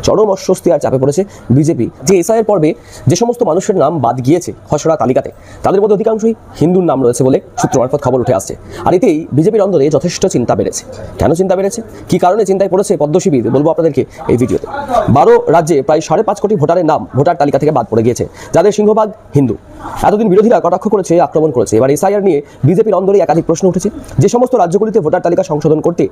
চরম অস্বস্তি আর চাপে পড়েছে বিজেপি। যে এসআইয়ের পর্বে যে সমস্ত মানুষের নাম বাদ গিয়েছে খসড়া তালিকাতে, তাদের মধ্যে অধিকাংশই হিন্দুর নাম রয়েছে বলে সূত্র মারফত খবর উঠে আসছে। আর এতেই বিজেপির অন্দরে যথেষ্ট চিন্তা বেড়েছে। কেন চিন্তা বেড়েছে, কি কারণে চিন্তায় পড়েছে পদ্মশিবির, বলবো আপনাদেরকে এই ভিডিওতে। 12 রাজ্যে প্রায় 5.5 কোটি ভোটারের নাম ভোটার তালিকা থেকে বাদ পড়ে গিয়েছে, যাদের সিংহভাগ হিন্দু। এতদিন বিরোধীরা কটাক্ষ করেছে, আক্রমণ করেছে। এবার এসআইআর নিয়ে বিজেপির অন্দরে একাধিক প্রশ্ন উঠেছে। যে সমস্ত রাজ্যগুলিতে ভোটার তালিকা সংশোধন করতে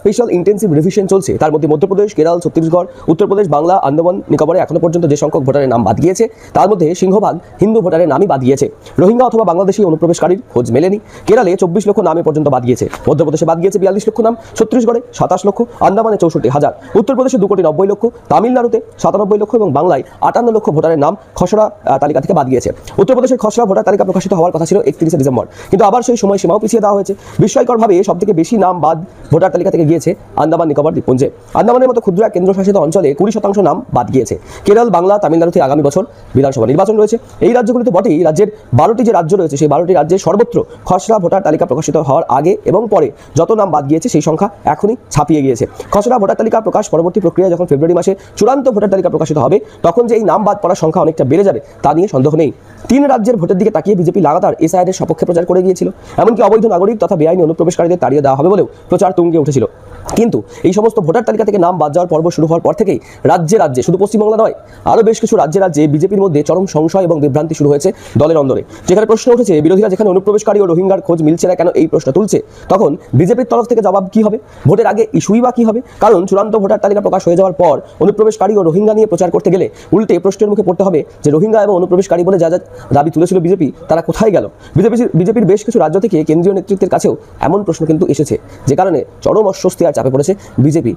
স্পেশাল ইন্টেন্সিভ রিভিশন চলছে, তার মধ্যে মধ্যপ্রদেশ, কেরল, ছত্তিশগড়, উত্তরপ্রদেশ, বাংলা, আন্দামান নিকোবরে এখনো পর্যন্ত যে সংখ্যক ভোটারের নাম বাদ গিয়েছে, তার মধ্যে সিংহভাগ হিন্দু ভোটারের নামই বাদ গিয়েছে। রোহিঙ্গা অথবা বাংলাদেশি অনুপ্রবেশকারীর খোঁজ মেলেনি। কেরালে 24 লক্ষ নামে পর্যন্ত বাদ গিয়েছে। মধ্যপ্রদেশে বাদ গিয়েছে 42 লক্ষ নাম, ছত্তিশগড়ে 27 লক্ষ, আন্দামানে 64,000, উত্তরপ্রদেশে 2,90,00,000, তামিলনাড়ুতে 97 লক্ষ এবং বাংলায় 58 লক্ষ ভোটারের নাম খসড়া তালিকা থেকে বাদ গিয়েছে। উত্তরপ্রদেশের খসড়া ভোটার তালিকা প্রকাশিত হওয়ার কথা ছিল 31 ডিসেম্বর, কিন্তু আবার সেই সময়সীমাও পিছিয়ে দেওয়া হয়েছে। বিস্ময়করভাবে সবথেকে বেশি নাম বাদ ভোটার তালিকা থেকে গিয়েছে আন্দামান নিকোবর দ্বীপপুঞ্জে। আন্দামানের মতো ক্ষুদ্র কেন্দ্রশাসিত অঞ্চলে 20% নাম বাদ গিয়েছে। কেরল, বাংলা, তামিলনাড়ুতে আগামী বছর বিধানসভা নির্বাচন রয়েছে। এই রাজ্যগুলিতে বটেই রাজ্যের 12টি যে রাজ্য রয়েছে, সেই 12টি রাজ্যে সর্বত্র খসড়া ভোটার তালিকা প্রকাশিত হওয়ার আগে এবং পরে যত নাম বাদ গিয়েছে সেই সংখ্যা এখনই ছাপিয়ে গিয়েছে। খসড়া ভোটার তালিকা প্রকাশ পরবর্তী প্রক্রিয়া যখন ফেব্রুয়ারি মাসে চূড়ান্ত ভোটার তালিকা প্রকাশিত হবে, তখন যে এই নাম বাদ পড়ার সংখ্যা অনেকটা বেড়ে যাবে তা নিয়ে সন্দেহ নেই। 3 রাজ্যের ভোটের দিকে তাকিয়ে বিজেপি লাগাতার এসআইআর সপক্ষে প্রচার করে গিয়েছিল। এমনকি অবৈধ নাগরিক তথা বেআইনি অনুপ্রবেশকারীদের তাড়িয়ে দেওয়া হবে বলেও প্রচার তুঙ্গে উঠেছিল। কিন্তু এই সমস্ত ভোটার তালিকা থেকে নাম বাদ যাওয়ার পর্ব শুরু হওয়ার পর থেকেই রাজ্যে রাজ্যে, শুধু পশ্চিমবাংলা নয়, আরও বেশ কিছু রাজ্যে বিজেপির মধ্যে চরম সংশয় এবং বিভ্রান্তি শুরু হয়েছে দলের অন্দরে। যেখানে প্রশ্ন উঠেছে, বিরোধীরা যেখানে অনুপ্রবেশকারী ও রোহিঙ্গার খোঁজ মিলছে না কেন এই প্রশ্ন তুলছে, তখন বিজেপির তরফ থেকে জবাব কি হবে? ভোটের আগে ইস্যুই বা কি হবে? কারণ চূড়ান্ত ভোটার তালিকা প্রকাশ হয়ে যাওয়ার পর অনুপ্রবেশকারী ও রোহিঙ্গা নিয়ে প্রচার করতে গেলে উল্টে প্রশ্নের মুখে পড়তে হবে যে রোহিঙ্গা এবং অনুপ্রবেশকারী বলে যা যা দাবি তুলেছিল বিজেপি, তারা কোথায় গেল? বিজেপির বেশ কিছু রাজ্য থেকে কেন্দ্রীয় নেতৃত্বের কাছেও এমন প্রশ্ন কিন্তু এসেছে, যে কারণে চরম অস্বস্তি আর চাপে পড়েছে বিজেপি।